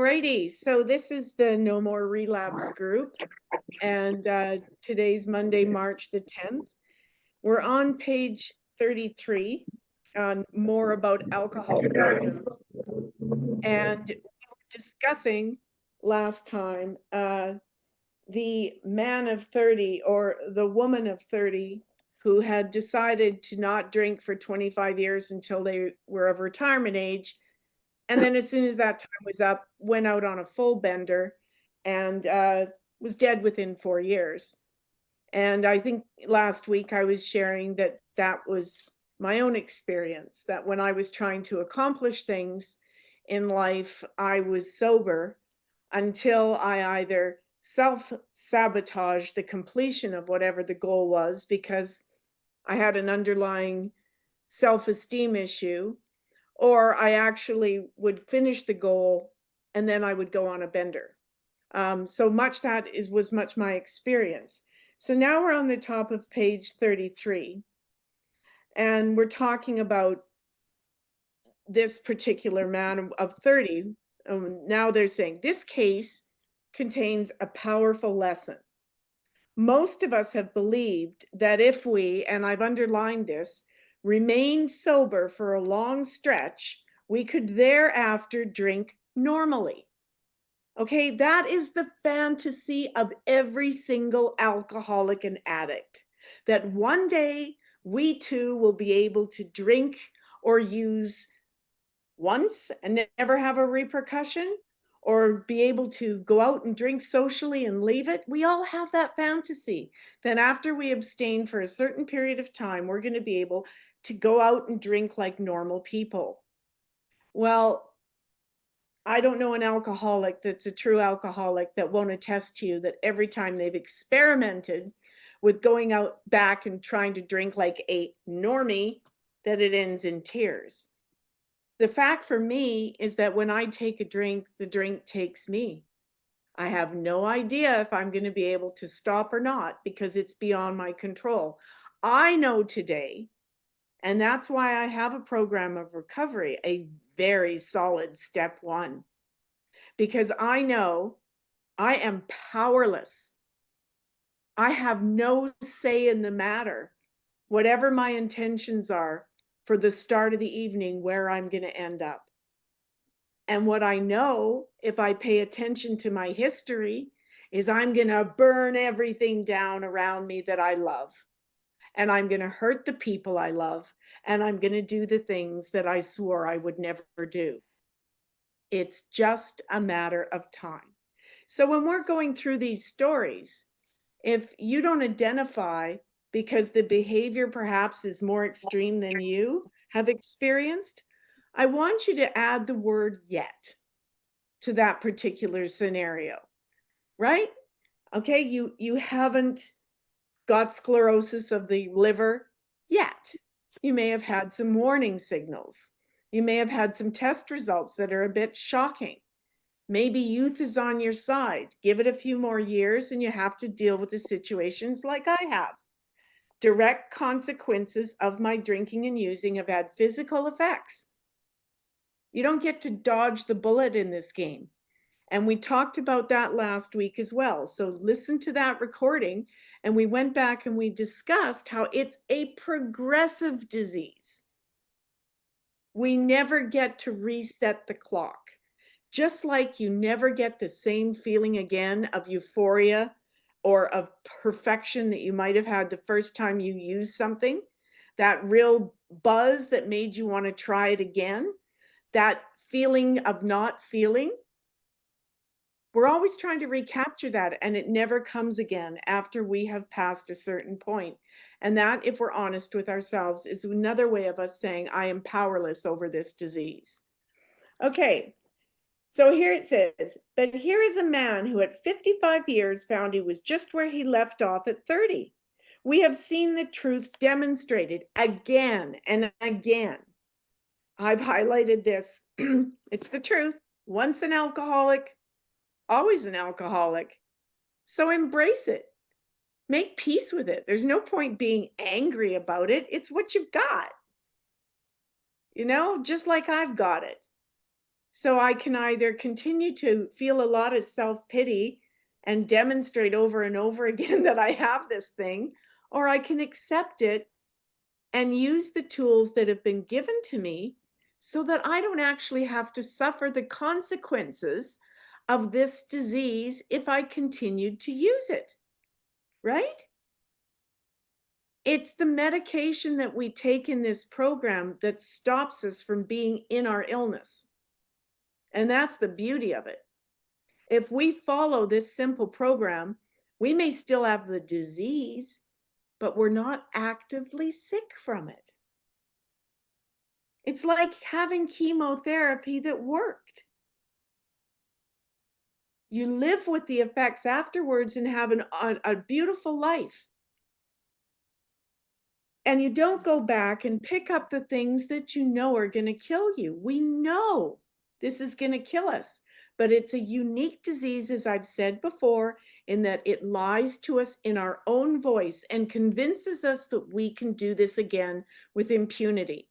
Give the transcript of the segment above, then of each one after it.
righty, so this is the No More Relapse group, and today's Monday, March the 10th. We're on page 33, on more about alcoholism, and we were discussing last time the man of 30 or the woman of 30 who had decided to not drink for 25 years until they were of retirement age. And then as soon as that time was up, went out on a full bender and was dead within 4 years. And I think last week I was sharing that that was my own experience, that when I was trying to accomplish things in life, I was sober until I either self-sabotaged the completion of whatever the goal was because I had an underlying self-esteem issue, or I actually would finish the goal and then I would go on a bender. So much that was much my experience. So now we're on the top of page 33, and we're talking about this particular man of 30. Now they're saying this case contains a powerful lesson. Most of us have believed that if we, and I've underlined this, remained sober for a long stretch, we could thereafter drink normally. Okay, that is the fantasy of every single alcoholic and addict, that one day we too will be able to drink or use once and never have a repercussion, or be able to go out and drink socially and leave it. We all have that fantasy that after we abstain for a certain period of time, we're going to be able to go out and drink like normal people. Well, I don't know an alcoholic that's a true alcoholic that won't attest to you that every time they've experimented with going out back and trying to drink like a normie, that it ends in tears. The fact for me is that when I take a drink, the drink takes me. I have no idea if I'm going to be able to stop or not because it's beyond my control. I know today, and that's why I have a program of recovery, a very solid step one, because I know I am powerless. I have no say in the matter, whatever my intentions are for the start of the evening, where I'm going to end up. And what I know, if I pay attention to my history, is I'm going to burn everything down around me that I love. And I'm going to hurt the people I love. And I'm going to do the things that I swore I would never do. It's just a matter of time. So when we're going through these stories, if you don't identify because the behavior perhaps is more extreme than you have experienced, I want you to add the word yet to that particular scenario, right? Okay, you haven't got sclerosis of the liver yet. You may have had some warning signals. You may have had some test results that are a bit shocking. Maybe youth is on your side. Give it a few more years and you have to deal with the situations like I have. Direct consequences of my drinking and using have had physical effects. You don't get to dodge the bullet in this game. And we talked about that last week as well. So listen to that recording. And we went back and we discussed how it's a progressive disease. We never get to reset the clock. Just like you never get the same feeling again of euphoria or of perfection that you might have had the first time you used something, that real buzz that made you want to try it again, that feeling of not feeling, we're always trying to recapture that, and it never comes again after we have passed a certain point. And that, if we're honest with ourselves, is another way of us saying, I am powerless over this disease. Okay, so here it says, but here is a man who at 55 years found he was just where he left off at 30. We have seen the truth demonstrated again and again. I've highlighted this. It's the truth. Once an alcoholic, always an alcoholic. So embrace it. Make peace with it. There's no point being angry about it. It's what you've got. You know, just like I've got it. So I can either continue to feel a lot of self-pity and demonstrate over and over again that I have this thing, or I can accept it and use the tools that have been given to me so that I don't actually have to suffer the consequences of this disease if I continued to use it, right? It's the medication that we take in this program that stops us from being in our illness. And that's the beauty of it. If we follow this simple program, we may still have the disease, but we're not actively sick from it. It's like having chemotherapy that worked. You live with the effects afterwards and have a beautiful life. And you don't go back and pick up the things that you know are going to kill you. We know this is going to kill us, but it's a unique disease, as I've said before, in that it lies to us in our own voice and convinces us that we can do this again with impunity.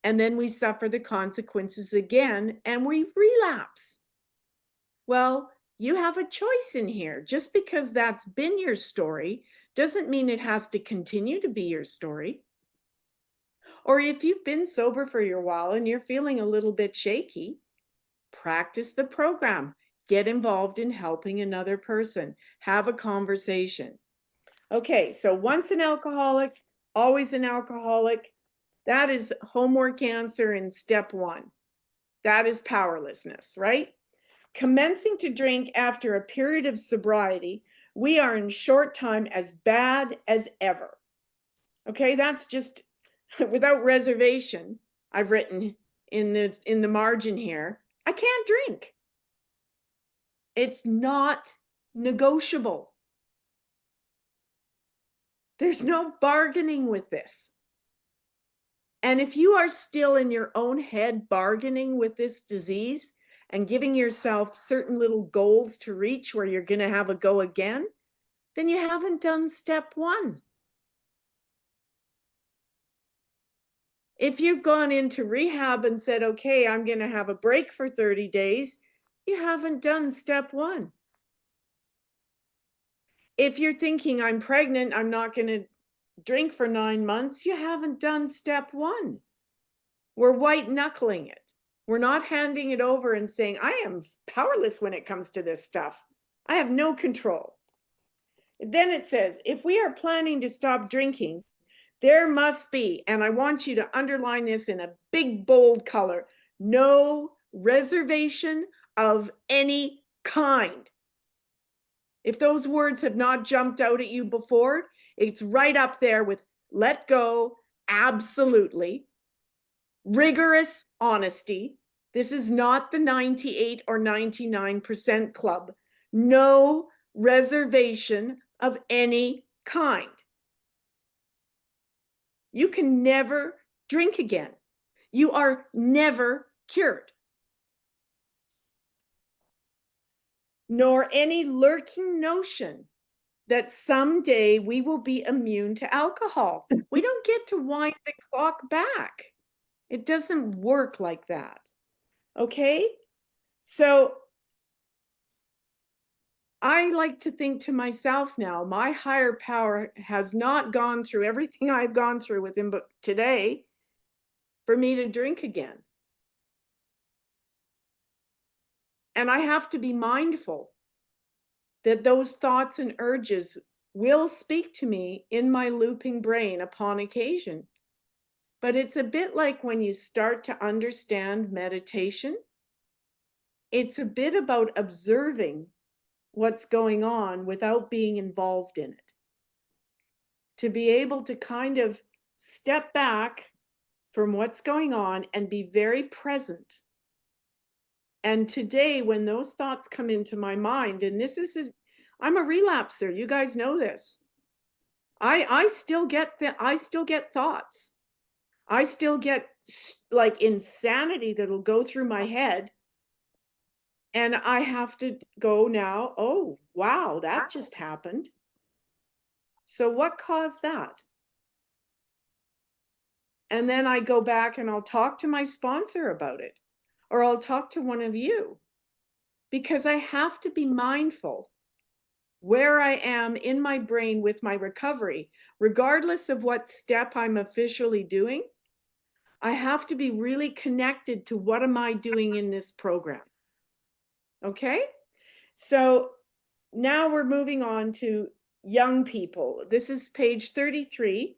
And then we suffer the consequences again and we relapse. Well, you have a choice in here. Just because that's been your story doesn't mean it has to continue to be your story. Or if you've been sober for a while and you're feeling a little bit shaky, practice the program. Get involved in helping another person. Have a conversation. Okay, so once an alcoholic, always an alcoholic. That is homework answer in step 1. That is powerlessness, right? Commencing to drink after a period of sobriety, we are in short time as bad as ever. Okay, that's just without reservation. I've written in the margin here, I can't drink. It's not negotiable. There's no bargaining with this. And if you are still in your own head bargaining with this disease and giving yourself certain little goals to reach where you're going to have a go again, then you haven't done step 1. If you've gone into rehab and said, okay, I'm going to have a break for 30 days, you haven't done step 1. If you're thinking, I'm pregnant, I'm not going to drink for 9 months, you haven't done step 1. We're white knuckling it. We're not handing it over and saying, I am powerless when it comes to this stuff. I have no control. Then it says, if we are planning to stop drinking, there must be, and I want you to underline this in a big bold color, no reservation of any kind. If those words have not jumped out at you before, it's right up there with let go, absolutely, rigorous honesty. This is not the 98 or 99% club. No reservation of any kind. You can never drink again. You are never cured. Nor any lurking notion that someday we will be immune to alcohol. We don't get to wind the clock back. It doesn't work like that. Okay? So I like to think to myself now, my higher power has not gone through everything I've gone through with him, but today for me to drink again. And I have to be mindful that those thoughts and urges will speak to me in my looping brain upon occasion. But it's a bit like when you start to understand meditation, it's a bit about observing what's going on without being involved in it. To be able to kind of step back from what's going on and be very present. And today, when those thoughts come into my mind, and this is, I'm a relapser, you guys know this. I still get thoughts. I still get like insanity that'll go through my head. And I have to go now, oh, wow, that just happened. So what caused that? And then I go back and I'll talk to my sponsor about it. or I'll talk to one of you, because I have to be mindful where I am in my brain with my recovery, regardless of what step I'm officially doing. I have to be really connected to what am I doing in this program. Okay? So now we're moving on to young people. This is page 33.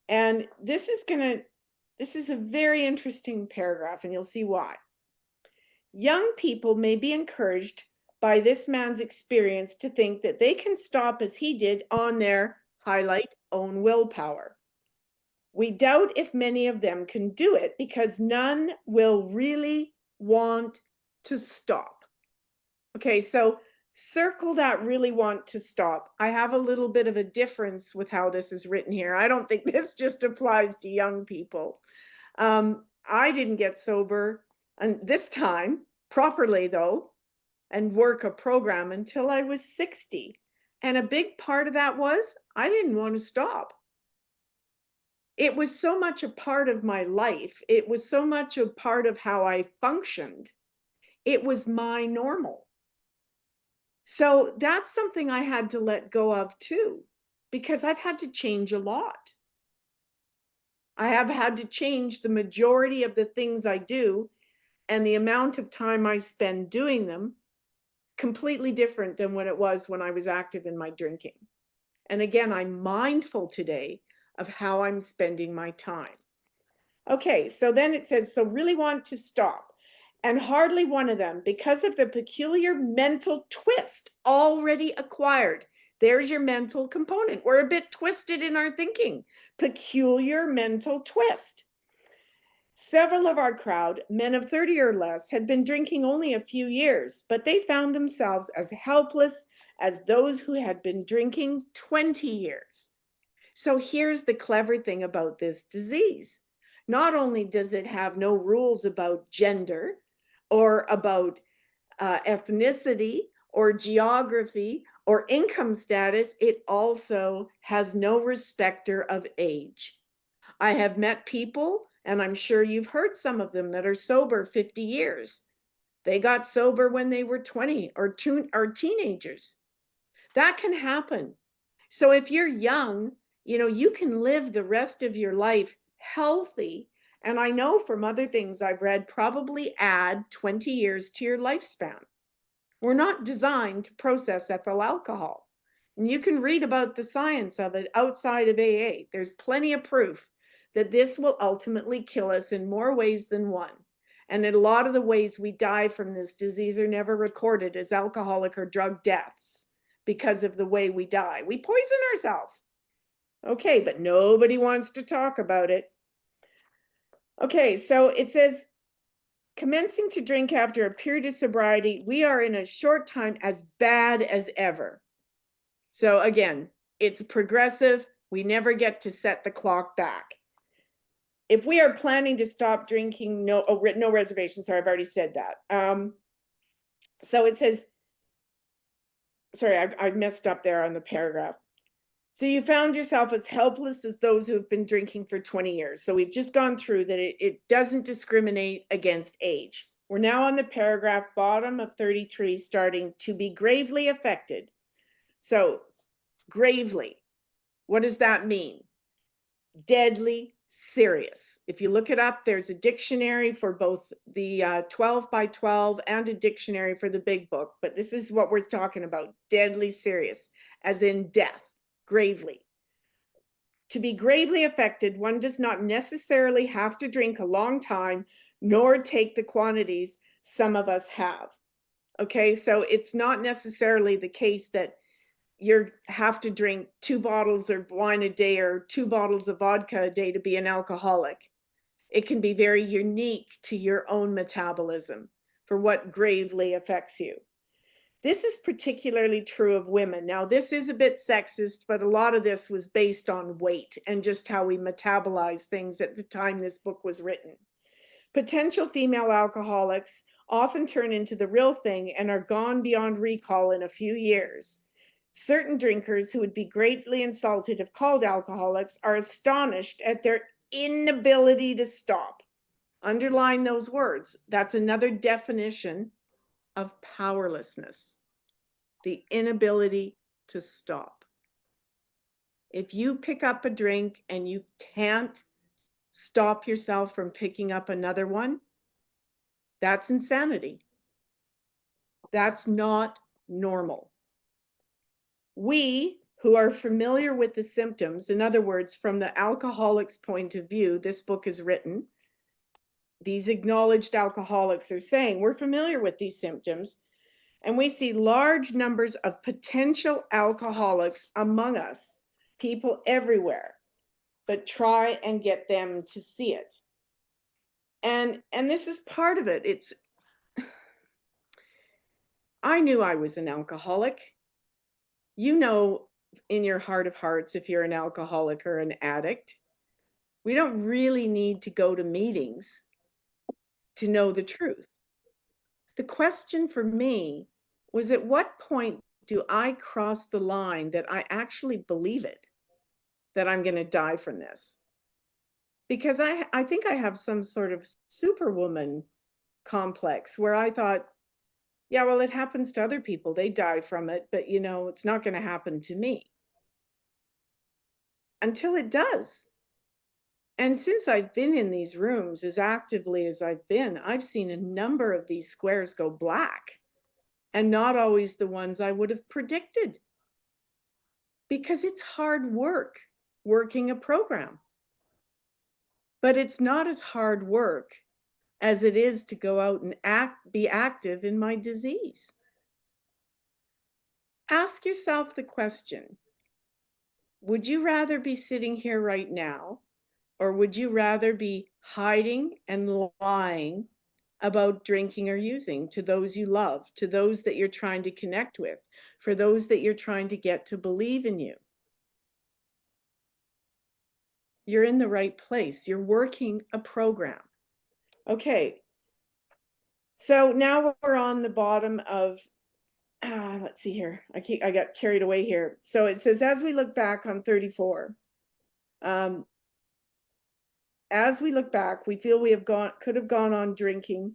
And this is a very interesting paragraph, and you'll see why. Young people may be encouraged by this man's experience to think that they can stop as he did on their highlight own willpower. We doubt if many of them can do it because none will really want to stop. Okay, so circle that really want to stop. I have a little bit of a difference with how this is written here. I don't think this just applies to young people. I didn't get sober and this time properly though, and work a program until I was 60. And a big part of that was I didn't want to stop. It was so much a part of my life. It was so much a part of how I functioned. It was my normal. So that's something I had to let go of too, because I've had to change a lot. I have had to change the majority of the things I do and the amount of time I spend doing them, completely different than what it was when I was active in my drinking. And again, I'm mindful today of how I'm spending my time. Okay, so then it says, so really want to stop. And hardly one of them, because of the peculiar mental twist already acquired. There's your mental component. We're a bit twisted in our thinking. Peculiar mental twist. Several of our crowd, men of 30 or less, had been drinking only a few years, but they found themselves as helpless as those who had been drinking 20 years. So here's the clever thing about this disease. Not only does it have no rules about gender or about ethnicity or geography or income status, it also has no respecter of age. I have met people, and I'm sure you've heard some of them, that are sober 50 years. They got sober when they were 20 or teenagers. That can happen. So if you're young, you can live the rest of your life healthy. And I know from other things I've read, probably add 20 years to your lifespan. We're not designed to process ethyl alcohol. And you can read about the science of it outside of AA. There's plenty of proof that this will ultimately kill us in more ways than one. And in a lot of the ways we die from this disease are never recorded as alcoholic or drug deaths because of the way we die. We poison ourselves. Okay, but nobody wants to talk about it. Okay, so it says, commencing to drink after a period of sobriety, we are in a short time as bad as ever. So again, it's progressive. We never get to set the clock back. If we are planning to stop drinking, no reservations. Sorry, I've already said that. So it says, sorry, I messed up there on the paragraph. So you found yourself as helpless as those who have been drinking for 20 years. So we've just gone through that it doesn't discriminate against age. We're now on the paragraph bottom of 33, starting to be gravely affected. So gravely, what does that mean? Deadly serious. If you look it up, there's a dictionary for both the 12 by 12 and a dictionary for the big book. But this is what we're talking about, deadly serious, as in death. Gravely. To be gravely affected, one does not necessarily have to drink a long time, nor take the quantities some of us have. Okay, so it's not necessarily the case that you have to drink 2 bottles of wine a day or 2 bottles of vodka a day to be an alcoholic. It can be very unique to your own metabolism for what gravely affects you. This is particularly true of women. Now, this is a bit sexist, but a lot of this was based on weight and just how we metabolize things at the time this book was written. Potential female alcoholics often turn into the real thing and are gone beyond recall in a few years. Certain drinkers who would be greatly insulted if called alcoholics are astonished at their inability to stop. Underline those words. That's another definition of powerlessness, the inability to stop. If you pick up a drink and you can't stop yourself from picking up another one, that's insanity. That's not normal. We who are familiar with the symptoms, in other words, from the alcoholic's point of view, this book is written, these acknowledged alcoholics are saying, we're familiar with these symptoms, and we see large numbers of potential alcoholics among us, people everywhere, but try and get them to see it. And this is part of it. It's, I knew I was an alcoholic. You know, in your heart of hearts, if you're an alcoholic or an addict, we don't really need to go to meetings to know the truth. The question for me was, at what point do I cross the line that I actually believe it, that I'm going to die from this? Because I think I have some sort of superwoman complex where I thought, yeah, well, it happens to other people. They die from it, but you know, it's not going to happen to me. Until it does. And since I've been in these rooms as actively as I've been, I've seen a number of these squares go black, and not always the ones I would have predicted. Because it's hard work working a program. But it's not as hard work as it is to go out and be active in my disease. Ask yourself the question, would you rather be sitting here right now, or would you rather be hiding and lying about drinking or using to those you love, to those that you're trying to connect with, for those that you're trying to get to believe in you? You're in the right place. You're working a program. Okay. So now we're on the bottom of, let's see here. I got carried away here. So it says, as we look back on 34, as we look back, we feel we could have gone on drinking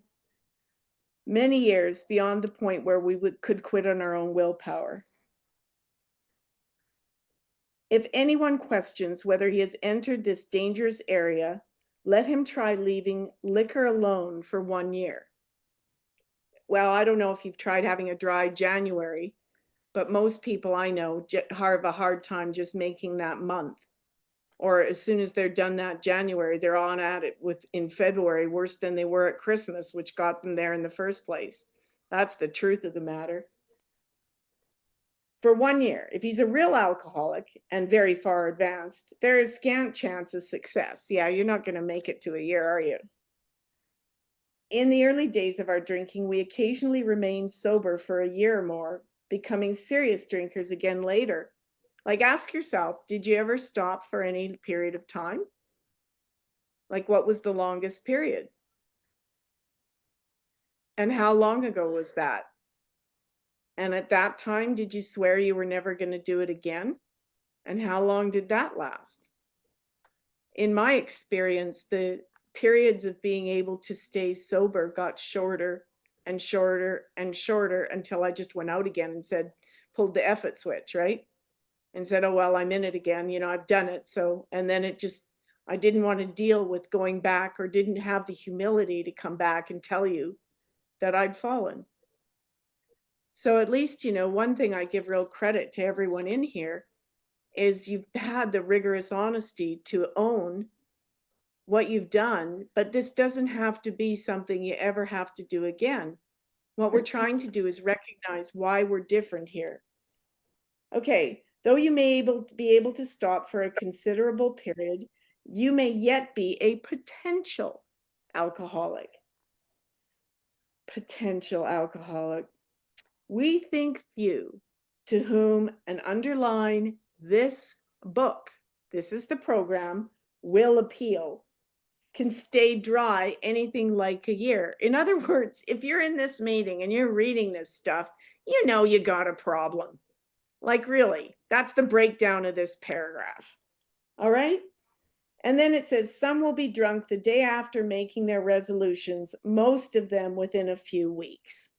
many years beyond the point where we could quit on our own willpower. If anyone questions whether he has entered this dangerous area, let him try leaving liquor alone for 1 year. Well, I don't know if you've tried having a dry January, but most people I know have a hard time just making that month. Or as soon as they're done that January, they're on at it in February, worse than they were at Christmas, which got them there in the first place. That's the truth of the matter. For 1 year, if he's a real alcoholic and very far advanced, there is scant chance of success. Yeah, you're not going to make it to a year, are you? In the early days of our drinking, we occasionally remained sober for a year or more, becoming serious drinkers again later. Like, ask yourself, did you ever stop for any period of time? Like, what was the longest period? And how long ago was that? And at that time, did you swear you were never going to do it again? And how long did that last? In my experience, the periods of being able to stay sober got shorter and shorter and shorter until I just went out again and said, pulled the F it switch, right? And said, oh, well, I'm in it again. You know, I've done it. So, and then it just, I didn't want to deal with going back, or didn't have the humility to come back and tell you that I'd fallen. So at least, you know, one thing I give real credit to everyone in here is you've had the rigorous honesty to own what you've done, but this doesn't have to be something you ever have to do again. What we're trying to do is recognize why we're different here. Okay, though you may be able to stop for a considerable period, you may yet be a potential alcoholic. Potential alcoholic. We think few to whom an underline this book, this is the program, will appeal, can stay dry anything like a year. In other words, if you're in this meeting and you're reading this stuff, you know you got a problem. Like, really, that's the breakdown of this paragraph. All right? And then it says, some will be drunk the day after making their resolutions, most of them within a few weeks.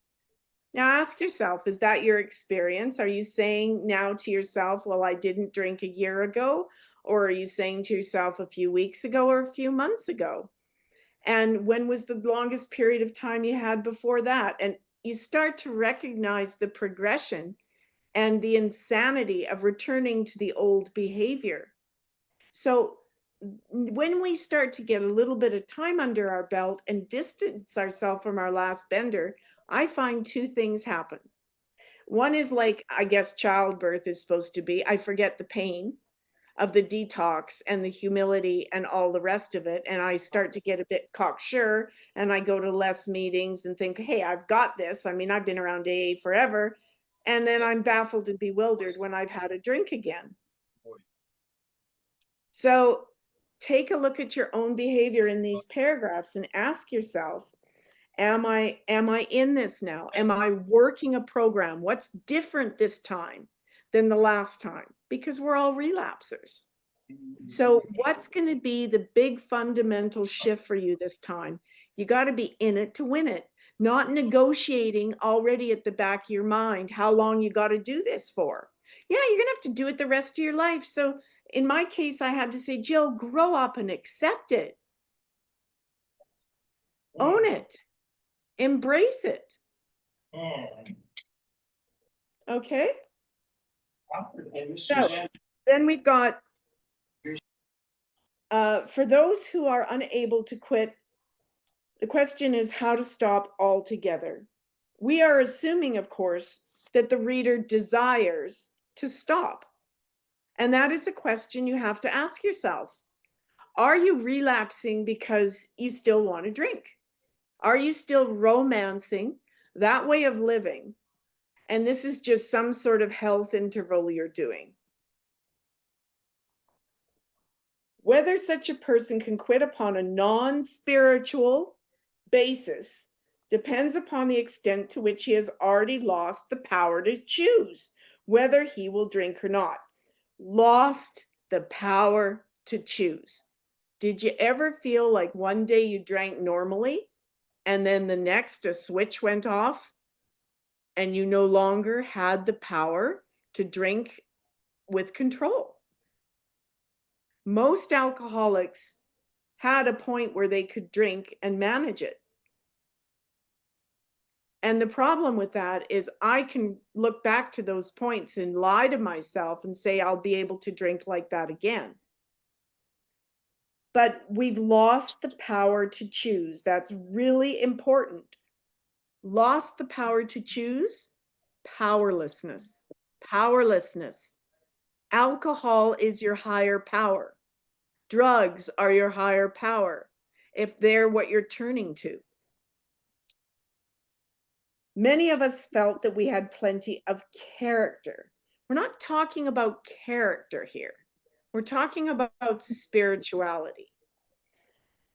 Now ask yourself, is that your experience? Are you saying now to yourself, well, I didn't drink a year ago? Or are you saying to yourself a few weeks ago or a few months ago? And when was the longest period of time you had before that? And you start to recognize the progression and the insanity of returning to the old behavior. So when we start to get a little bit of time under our belt and distance ourselves from our last bender, I find two things happen. One is like, I guess childbirth is supposed to be, I forget the pain of the detox and the humility and all the rest of it. And I start to get a bit cocksure, and I go to less meetings and think, hey, I've got this. I mean, I've been around AA forever. And then I'm baffled and bewildered when I've had a drink again. So take a look at your own behavior in these paragraphs and ask yourself, am I in this now? Am I working a program? What's different this time than the last time? Because we're all relapsers. So what's going to be the big fundamental shift for you this time? You got to be in it to win it, not negotiating already at the back of your mind how long you got to do this for. Yeah, you're going to have to do it the rest of your life. So in my case, I had to say, Jill, grow up and accept it. Own it. Embrace it. Okay? So then we've got, for those who are unable to quit, the question is how to stop altogether. We are assuming, of course, that the reader desires to stop. And that is a question you have to ask yourself. Are you relapsing because you still want to drink? Are you still romancing that way of living? And this is just some sort of health interval you're doing. Whether such a person can quit upon a non-spiritual basis depends upon the extent to which he has already lost the power to choose whether he will drink or not. Lost the power to choose. Did you ever feel like one day you drank normally and then the next a switch went off and you no longer had the power to drink with control? Most alcoholics had a point where they could drink and manage it. And the problem with that is I can look back to those points and lie to myself and say I'll be able to drink like that again. But we've lost the power to choose. That's really important. Lost the power to choose, powerlessness. Powerlessness. Alcohol is your higher power. Drugs are your higher power if they're what you're turning to. Many of us felt that we had plenty of character. We're not talking about character here. We're talking about spirituality.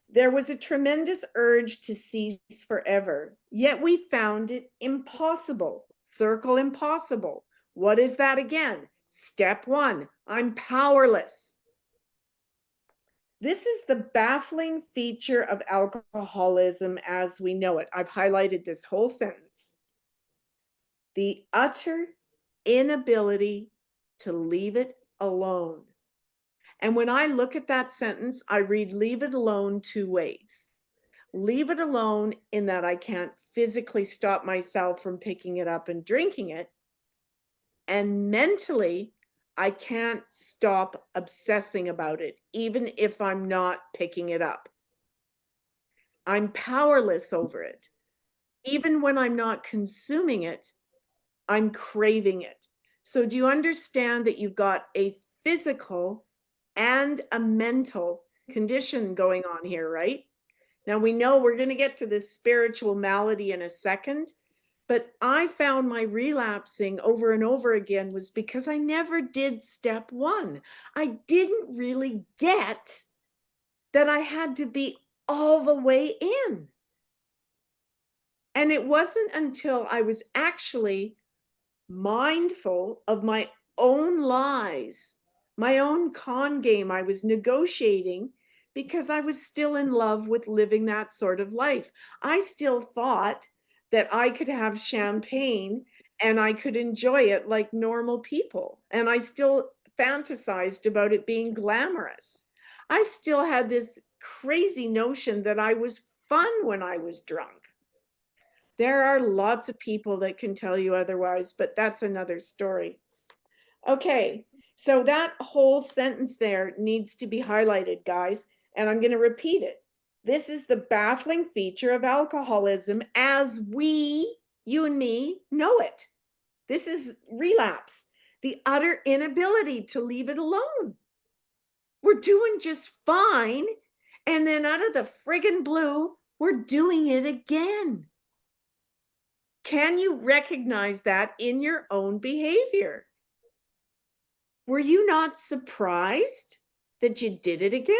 There was a tremendous urge to cease forever, yet we found it impossible. Circle impossible. What is that again? Step one, I'm powerless. This is the baffling feature of alcoholism as we know it. I've highlighted this whole sentence. The utter inability to leave it alone. And when I look at that sentence, I read leave it alone two ways. Leave it alone in that I can't physically stop myself from picking it up and drinking it. And mentally, I can't stop obsessing about it, even if I'm not picking it up. I'm powerless over it. Even when I'm not consuming it, I'm craving it. So do you understand that you've got a physical and a mental condition going on here, right? Now we know we're going to get to this spiritual malady in a second, but I found my relapsing over and over again was because I never did step one. I didn't really get that I had to be all the way in. And it wasn't until I was actually mindful of my own lies, my own con game I was negotiating because I was still in love with living that sort of life. I still thought that I could have champagne and I could enjoy it like normal people. And I still fantasized about it being glamorous. I still had this crazy notion that I was fun when I was drunk. There are lots of people that can tell you otherwise, but that's another story. Okay, so that whole sentence there needs to be highlighted, guys, and I'm going to repeat it. This is the baffling feature of alcoholism as we, you and me, know it. This is relapse, the utter inability to leave it alone. We're doing just fine, and then out of the friggin' blue, we're doing it again. Can you recognize that in your own behavior? Were you not surprised that you did it again?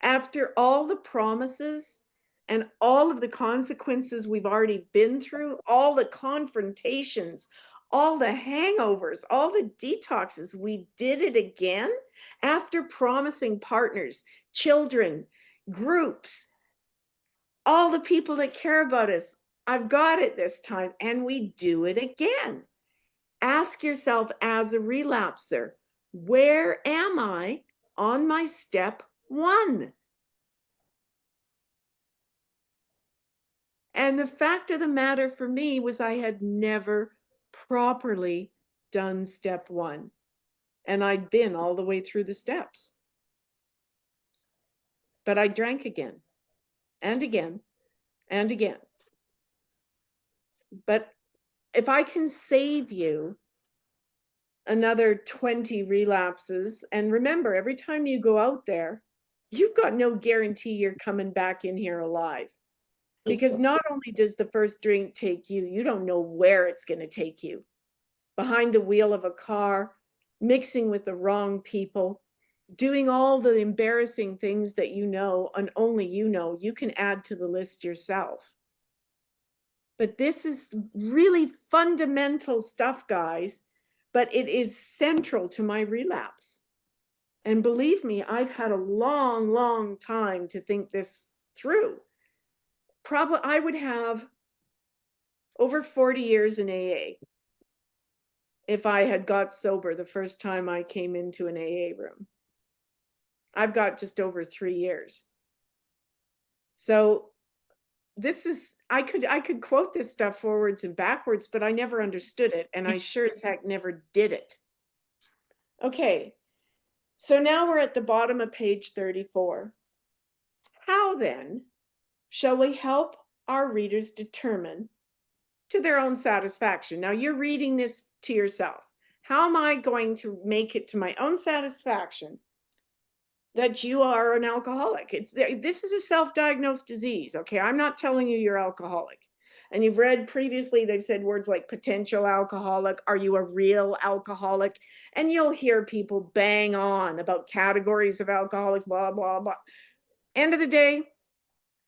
After all the promises and all of the consequences we've already been through, all the confrontations, all the hangovers, all the detoxes, we did it again after promising partners, children, groups, all the people that care about us. I've got it this time, and we do it again. Ask yourself as a relapser, where am I on my step 1? And the fact of the matter for me was I had never properly done step 1. And I'd been all the way through the steps. But I drank again and again and again. But if I can save you another 20 relapses, and remember, every time you go out there, you've got no guarantee you're coming back in here alive. Because not only does the first drink take you, you don't know where it's going to take you. Behind the wheel of a car, mixing with the wrong people, doing all the embarrassing things that you know and only you know, you can add to the list yourself. But this is really fundamental stuff, guys, but it is central to my relapse. And believe me, I've had a long, long time to think this through. Probably I would have over 40 years in AA if I had got sober the first time I came into an AA room. I've got just over 3 years. So this is, I could quote this stuff forwards and backwards, but I never understood it, and I sure as heck never did it. Okay, so now we're at the bottom of page 34. How then shall we help our readers determine to their own satisfaction? Now you're reading this to yourself. How am I going to make it to my own satisfaction that you are an alcoholic? This is a self-diagnosed disease, okay? I'm not telling you you're alcoholic. And you've read previously, they've said words like potential alcoholic. Are you a real alcoholic? And you'll hear people bang on about categories of alcoholics, blah, blah, blah. End of the day,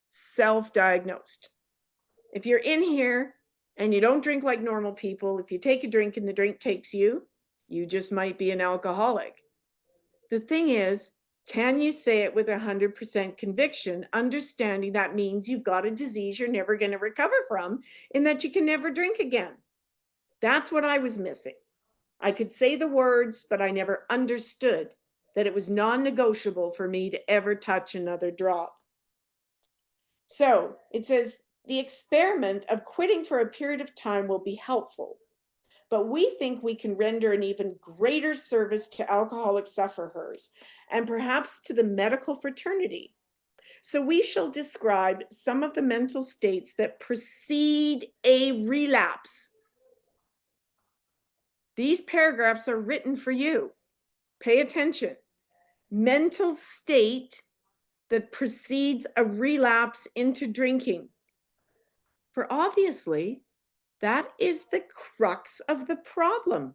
self-diagnosed. If you're in here and you don't drink like normal people, if you take a drink and the drink takes you, you just might be an alcoholic. The thing is, can you say it with 100% conviction, understanding that means you've got a disease you're never going to recover from, in that you can never drink again? That's what I was missing. I could say the words, but I never understood that it was non-negotiable for me to ever touch another drop. So it says, the experiment of quitting for a period of time will be helpful, but we think we can render an even greater service to alcoholic sufferers and perhaps to the medical fraternity. So we shall describe some of the mental states that precede a relapse. These paragraphs are written for you. Pay attention. Mental state that precedes a relapse into drinking. For obviously, that is the crux of the problem.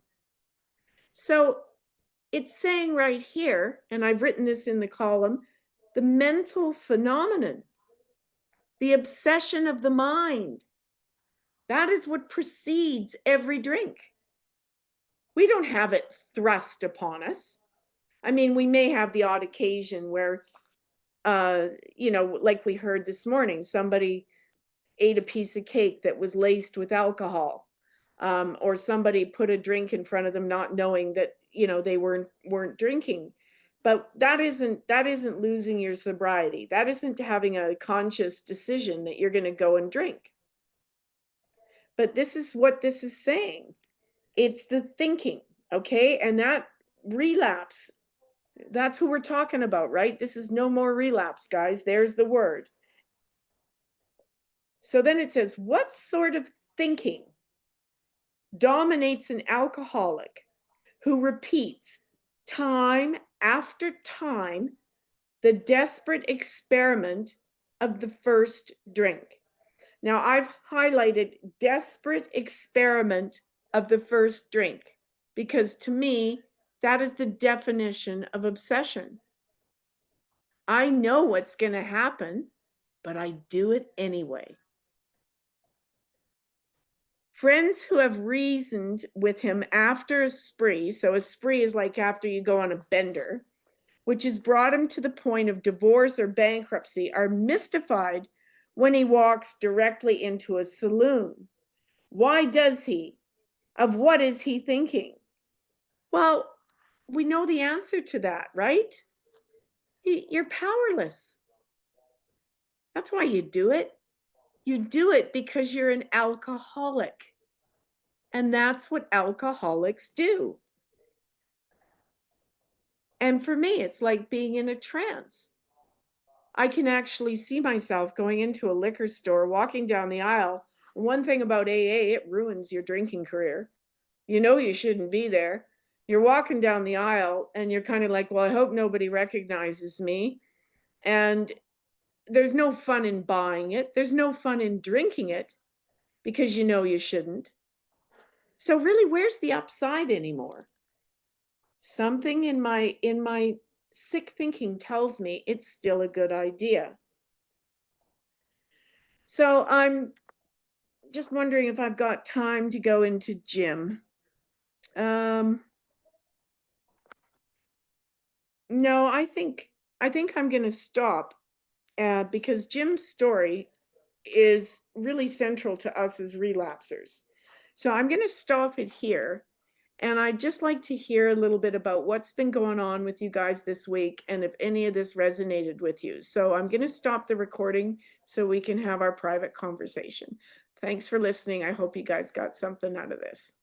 So it's saying right here, and I've written this in the column, the mental phenomenon, the obsession of the mind, that is what precedes every drink. We don't have it thrust upon us. I mean, we may have the odd occasion where, you know, like we heard this morning, somebody ate a piece of cake that was laced with alcohol, or somebody put a drink in front of them not knowing that, you know, they weren't drinking. But that isn't losing your sobriety. That isn't having a conscious decision that you're going to go and drink. But this is what this is saying. It's the thinking, okay? And that relapse, that's who we're talking about, right? This is no more relapse, guys. There's the word. So then it says, what sort of thinking dominates an alcoholic who repeats time after time the desperate experiment of the first drink? Now, I've highlighted desperate experiment of the first drink because to me, that is the definition of obsession. I know what's going to happen, but I do it anyway. Friends who have reasoned with him after a spree, so a spree is like after you go on a bender, which has brought him to the point of divorce or bankruptcy, are mystified when he walks directly into a saloon. Why does he? Of what is he thinking? Well, we know the answer to that, right? You're powerless. That's why you do it. You do it because you're an alcoholic. And that's what alcoholics do. And for me, it's like being in a trance. I can actually see myself going into a liquor store, walking down the aisle. One thing about AA, it ruins your drinking career. You know you shouldn't be there. You're walking down the aisle and you're kind of like, well, I hope nobody recognizes me. And there's no fun in buying it. There's no fun in drinking it because you know you shouldn't. So really, where's the upside anymore? Something in my sick thinking tells me it's still a good idea. So I'm just wondering if I've got time to go into Jim. No, I think I'm going to stop because Jim's story is really central to us as relapsers. So I'm going to stop it here. And I'd just like to hear a little bit about what's been going on with you guys this week and if any of this resonated with you. So I'm going to stop the recording so we can have our private conversation. Thanks for listening. I hope you guys got something out of this.